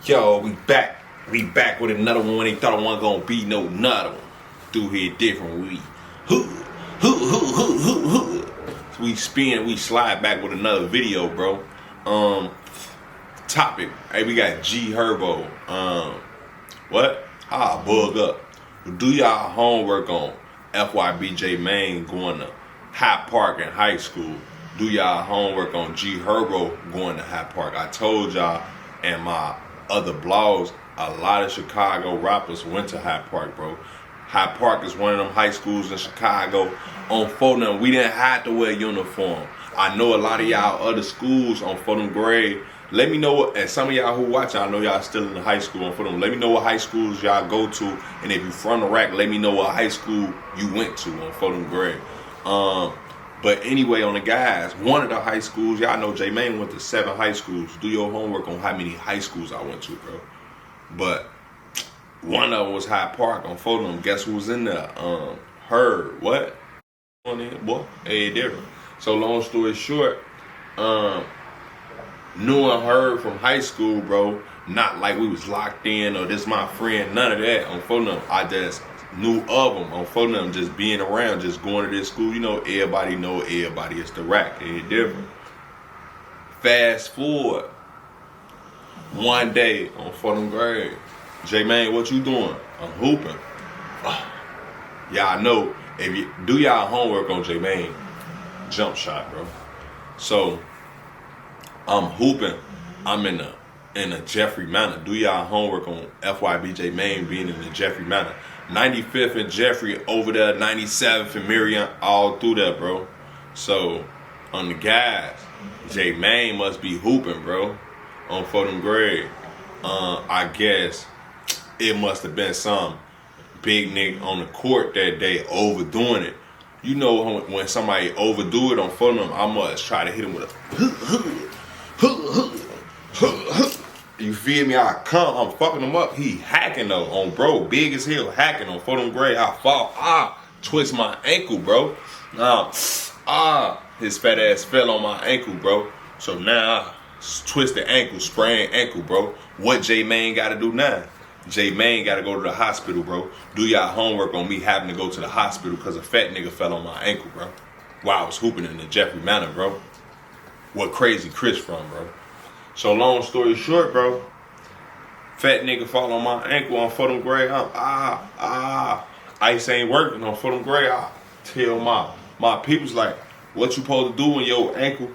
Yo, we back. We back with another one. They thought I wasn't gonna be no another one. Through here different. We spin, we slide back with another video, bro. Topic. Hey, we got G Herbo. What? Bug up. Do y'all homework on FYB J Main going to Hyde Park in high school? Do y'all homework on G Herbo going to Hyde Park? I told y'all in my other blogs, a lot of Chicago rappers went to Hyde Park, bro. Hyde Park is one of them high schools in Chicago. On Fulham, we didn't have to wear uniform. I know a lot of y'all other schools on Fulham grade. Let me know what, and some of y'all who watch, I know y'all still in the high school on Fulham. Let me know what high schools y'all go to, and if you from the rack, let me know what high school you went to on Fulham grade. But anyway, on the guys, one of the high schools, y'all know J Main went to 7 high schools. Do your homework on how many high schools I went to, bro. But one of them was Hyde Park on Fulham. Guess who was in there? Herb. What? On there, boy. Hey, different. So long story short, knew and heard from high school, bro. Not like we was locked in or this my friend. None of that on Fulham. I just knew of them on Fulham, just being around, just going to this school. You know, everybody know everybody. It's the rack. It's different. Fast forward. One day on Fulham grade, J Main, what you doing? I'm hooping. Y'all know, if you do y'all homework on J Main, jump shot, bro. So I'm hooping. I'm in a Jeffrey Manor. Do y'all homework on FYB J Main being in the Jeffrey Manor. 95th and Jeffrey over there, 97th and Miriam, all through there, bro. So on the guys, J Main must be hooping, bro. On Fulham grade. I guess it must have been some big nigga on the court that day overdoing it. You know when somebody overdo it on Fulham, I must try to hit him with a you feel me? I'm fucking him up. He hacking though on bro, big as hell, hacking on Fulham grade. I fall, twist my ankle, bro. His fat ass fell on my ankle, bro. So now twisted ankle, sprained ankle, bro. What J Main got to do now? J Main got to go to the hospital, bro. Do y'all homework on me having to go to the hospital because a fat nigga fell on my ankle, bro. While I was hooping in the Jeffrey Manor, bro. What Crazy Chris from, bro. So long story short, bro. Fat nigga fall on my ankle on Fulham grade. Ice ain't working on Fulham grade. I tell my people's like, what you supposed to do when your ankle?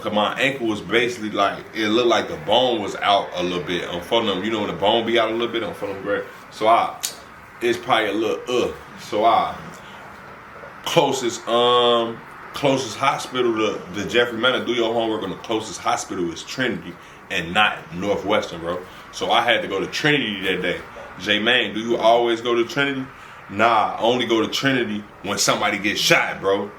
Cause my ankle was basically like, it looked like the bone was out a little bit on Fulham. You know when the bone be out a little bit on Fulham grade. So it's probably a little So closest hospital to the Jeffrey Manor. Do your homework on the closest hospital is Trinity and not Northwestern, bro. So I had to go to Trinity that day. J Main, do you always go to Trinity? Nah, I only go to Trinity when somebody gets shot, bro.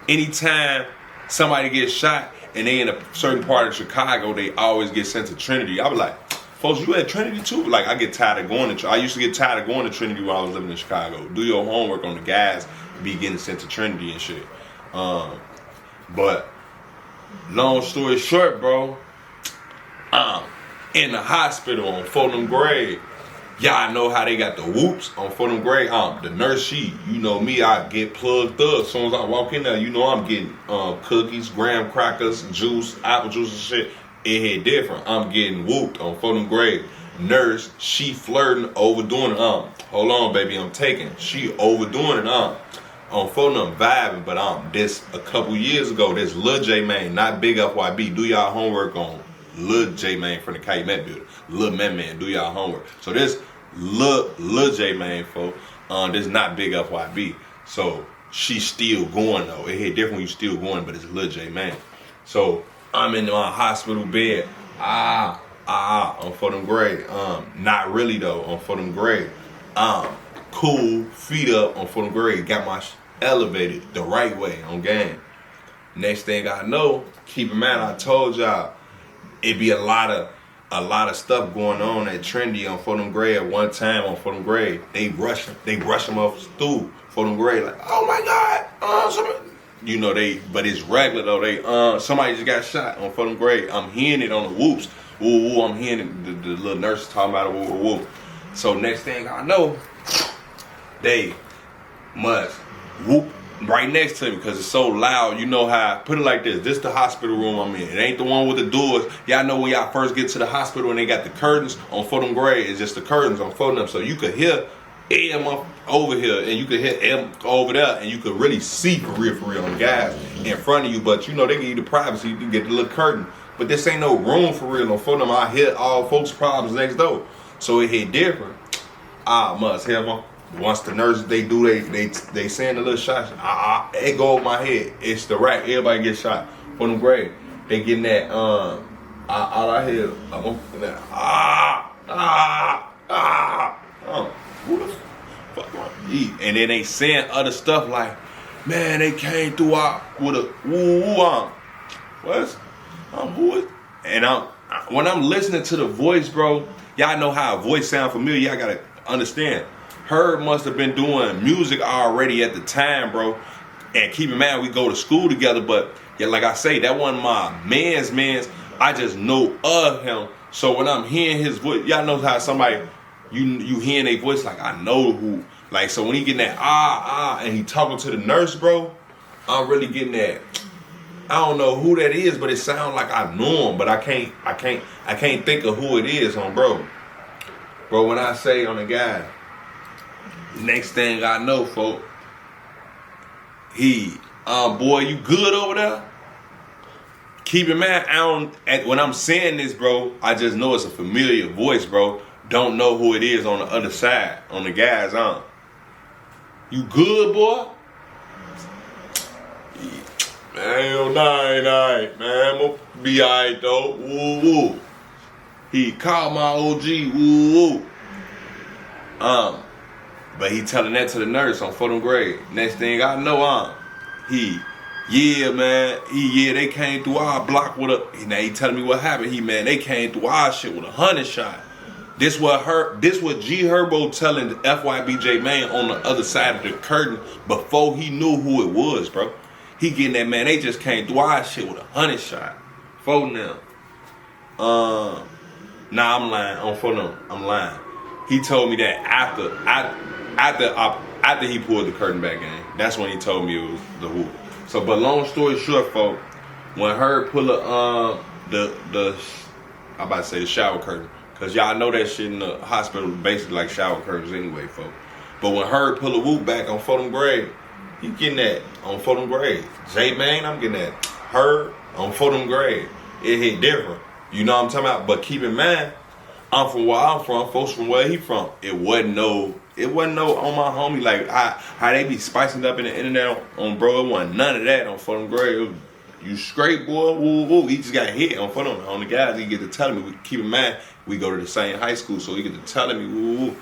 Anytime somebody gets shot and they in a certain part of Chicago, they always get sent to Trinity. I was like, folks, you at Trinity too? Like, I get tired of going to, I used to get tired of going to Trinity while I was living in Chicago. Do your homework on the guys be getting sent to Trinity and shit. But long story short, bro, in the hospital on Fulham grade. Y'all know how they got the whoops on Fulham grade. The nurse sheet, you know me, I get plugged up. As soon as I walk in there, you know I'm getting cookies, graham crackers, juice, apple juice and shit. It hit different. I'm getting whooped on Fulham grade. Nurse, she flirting, overdoing it. Hold on, baby, I'm taking. She overdoing it. On Fulham, vibing, but this a couple years ago, this Lil J Main, not Big FYB. Do y'all homework on Lil J Main from the Calumet building. Lil Man, do y'all homework. So this Lil J Main, folks, this not Big FYB. So she's still going though. It hit different when you still going, but it's Lil J Main. So I'm in my hospital bed. On Fulham grade. Not really though on Fulham grade. Cool, feet up on Fulham grade. Got my elevated the right way on game. Next thing I know, keep in mind, I told y'all it be a lot of stuff going on at Trendy on Fulham grade. At one time on Fulham grade, they rush them off stool. Fulham grade, like, oh my God, but it's regular though. Somebody just got shot on Fulham grade. I'm hearing it on the whoops. Woo woo, I'm hearing the little nurse talking about it, woo woo woo. So next thing I know, they must whoop right next to me because it's so loud. You know how, put it like this the hospital room I'm in. It ain't the one with the doors. Y'all know when y'all first get to the hospital and they got the curtains on Fulham Gray, it's just the curtains on Fulham. So you could hear M up over here and you could hear M over there and you could really see for real on the guys in front of you. But you know, they give you the privacy, you can get the little curtain. But this ain't no room for real on Fulham. I hear all folks' problems next door. So it hit different. I must have them. Once the nurses they send a little shot, it go over my head. It's the rack. Everybody get shot. For them grade, they getting that. All I hear, who the fuck? And then they saying other stuff like, man, they came through with a woo. Who is? And when I'm listening to the voice, bro, y'all know how a voice sound familiar. Y'all gotta understand. Herb must have been doing music already at the time, bro. And keep in mind, we go to school together. But yeah, like I say, that wasn't my man's. I just know of him. So when I'm hearing his voice, y'all know how somebody, you hearing their voice, like I know who. Like, so when he getting that and he talking to the nurse, bro, I'm really getting that. I don't know who that is, but it sounds like I know him, but I can't think of who it is, bro. Bro, when I say on the guy, next thing I know, folk, boy, you good over there? Keep in mind, when I'm saying this, bro, I just know it's a familiar voice, bro. Don't know who it is on the other side, on the guy's arm. You good, boy? Man, nah, man. I'm gonna be alright, though. Woo, woo. He called my OG, woo, woo. But he telling that to the nurse on Fulham grade. Next thing I know, they came through our block with a. Now he telling me what happened. They came through our shit with 100 shot. This what G Herbo telling the FYB man on the other side of the curtain before he knew who it was, bro. He getting that, man. They just came through our shit with 100 shot. For now. Nah, I'm lying. On Fulham, I'm lying. He told me that after he pulled the curtain back in. That's when he told me it was the whoop. So, but long story short, folks, when Herb pull the shower curtain, cause y'all know that shit in the hospital basically like shower curtains anyway, folks. But when Herb pull a whoop back on Fulham grade, he getting that on Fulham grade. J-Man, I'm getting that. Herb on Fulham grade. It hit different. You know what I'm talking about? But keep in mind, I'm from where I'm from, folks from where he from. It wasn't no on my homie, like how they be spicing up in the internet on bro. It wasn't none of that on Fulham grade. You straight, boy, woo woo. He just got hit on Fulham. On the guys, he get to telling me. Keep in mind, we go to the same high school, so he get to telling me, woo woo.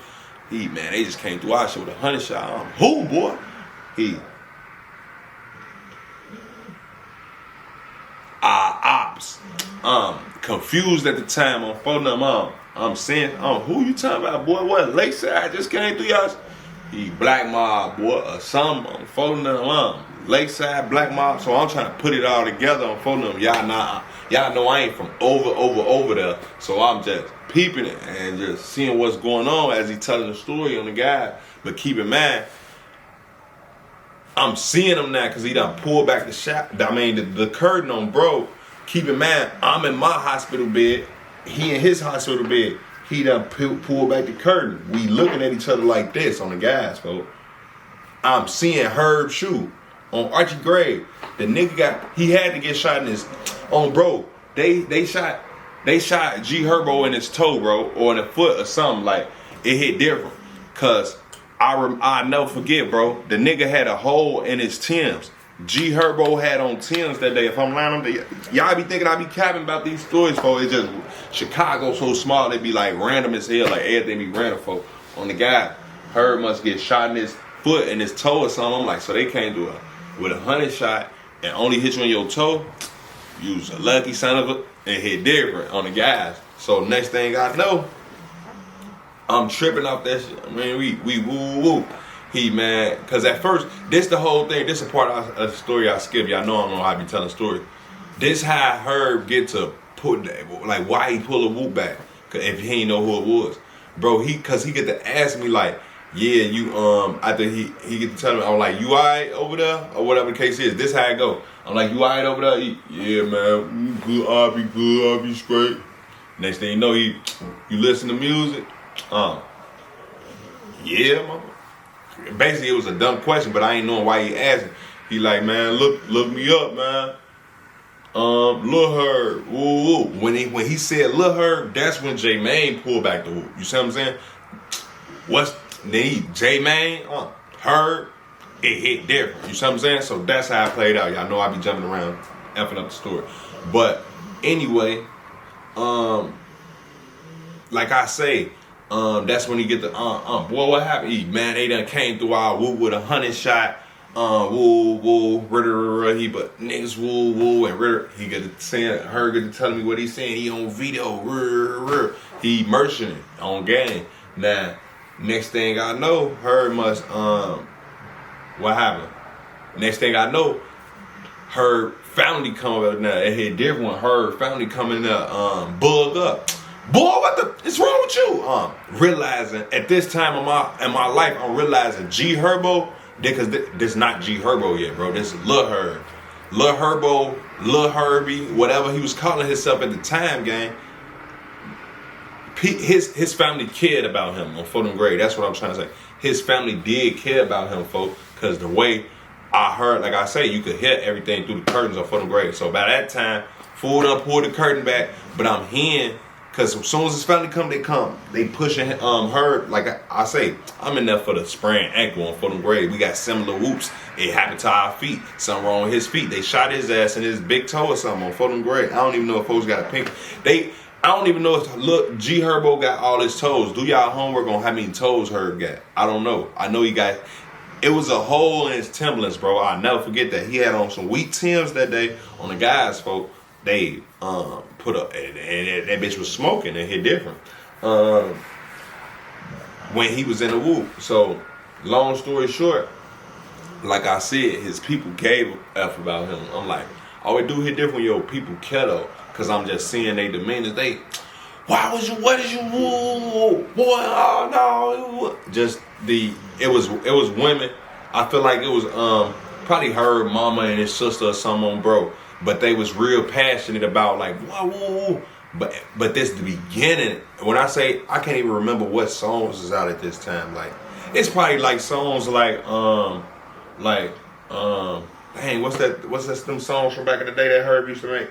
They just came through our shit with 100 shot. Who, boy? Opps. Confused at the time on phone number. I'm saying, who you talking about, boy? What? Lakeside just came through y'all. He black mob, boy, or something on phone number. Lakeside black mob. So I'm trying to put it all together on phone number. Y'all know I ain't from over there. So I'm just peeping it and just seeing what's going on as he telling the story on the guy. But keep in mind, I'm seeing him now because he done pulled back the curtain on bro. Keep in mind, I'm in my hospital bed. He in his hospital bed. He done pulled back the curtain. We looking at each other like this on the guys, folks. I'm seeing Herb shoot on Archie Gray. The nigga he had to get shot in his bro. They shot G Herbo in his toe, bro, or in the foot or something. Like it hit different. Cause I never forget, bro. The nigga had a hole in his Timbs. G Herbo had on Timbs that day. If I'm lying on that, y'all be thinking I be capping about these stories, for it's just Chicago so small they be like random as hell, like everything be random, for on the guy. Herb must get shot in his foot and his toe or something. I'm like, so they came to with 100 shot and only hit you on your toe. You was a lucky son of a and hit different on the guys. So next thing I know, I'm tripping off that shit. I mean, we woo woo. Cause at first, this the whole thing. This is a part of the story I skip. Y'all know I be telling stories. This how Herb get to why he pull a whoop back? If he ain't know who it was, bro. Cause he get to ask me like, yeah, you after he get to tell me, I'm like, you alright over there or whatever the case is. This how it go. I'm like, you alright over there? Yeah, man, good. I'll be straight. Next thing you know, you listen to music. Yeah, mama. Basically, it was a dumb question, but I ain't knowing why he asked it. He like, man, look me up, man. Lil Herb, woo. When he said Lil Herb, that's when J Mane pulled back the whoop. You see what I'm saying? J Mane, Herb, it hit different. You see what I'm saying? So that's how I played out. Y'all know I be jumping around, effing up the story. But anyway, like I say, that's when he get the boy, what happened? Man, they done came through our woo with 100 shot. Woo, he but niggas woo, and he get to saying, her get to telling me what he's saying. He on video, he merchant on game. Now, next thing I know, her must what happened? Next thing I know, her family come up now. It hit different when her family coming up, bug up. Boy, what is wrong with you? Realizing at this time in my life, I'm realizing G Herbo. Because this not G Herbo yet, bro. This is Lil Herb. Lil Herbo, Lil Herbie, whatever he was calling himself at the time, gang. His family cared about him on Fulton Grade. That's what I'm trying to say. His family did care about him, folks. Because the way I heard, like I say, you could hear everything through the curtains on Fulton Grade. So by that time, fool done pulled the curtain back. But I'm hearing, because as soon as his family come. They pushing her, like I say, I'm in there for the sprained ankle on Fulton Grade. We got similar whoops. It happened to our feet. Something wrong with his feet. They shot his ass in his big toe or something on Fulton Grade. I don't even know if folks got a pink. I don't even know if, look, G Herbo got all his toes. Do y'all homework on how many toes Herb got? I don't know. I know he got, it was a hole in his Timberlands, bro. I'll never forget that. He had on some weak Timbs that day on the guys, folks. They put up, and that bitch was smoking and hit different when he was in the whoop. So, long story short, like I said, his people gave a F about him. I'm like, all we do hit different when your people kettle, because I'm just seeing they demeanor. What did you woo, boy? Oh no, it was women. I feel like it was probably her mama and his sister or someone, bro. But they was real passionate about like, whoa. But this the beginning. When I say, I can't even remember what songs is out at this time. Like, it's probably like songs like dang, what's that them songs from back in the day that Herb used to make?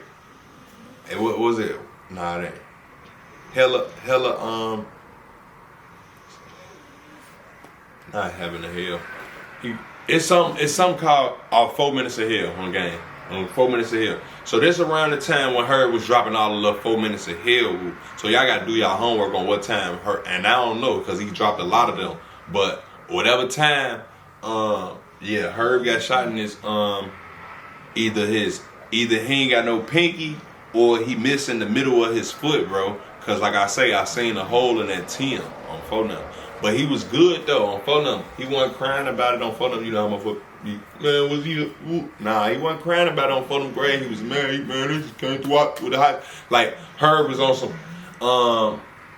And what was it? Nah, it ain't. Hella, not Heaven to Hell. It's some called 4 Minutes of Hell on game. 4 Minutes of Hell. So this around the time when Herb was dropping all the little 4 Minutes of Hell. So y'all gotta do y'all homework on what time Herb, and I don't know because he dropped a lot of them. But whatever time, Herb got shot in his either he ain't got no pinky or he missing the middle of his foot, bro. Cause like I say, I seen a hole in that Tim on phone number. But he was good though on phone number. He wasn't crying about it on phone number. You know how my foot. Man, was he? Nah, he wasn't crying about it on Fulton Grade. He was married, man. He just came through with the hot. Like Herb was on some.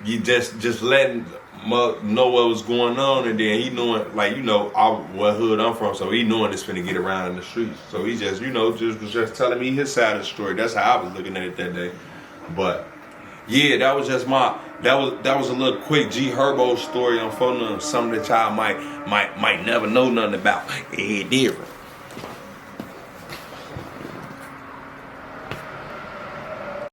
You just letting know what was going on, and then he knowing, like, you know, what hood I'm from, so he knowing it's finna get around in the streets. So he just, you know, was just telling me his side of the story. That's how I was looking at it that day. But yeah, that was just that was a little quick G Herbo story on phone, something that y'all might never know nothing about. It different.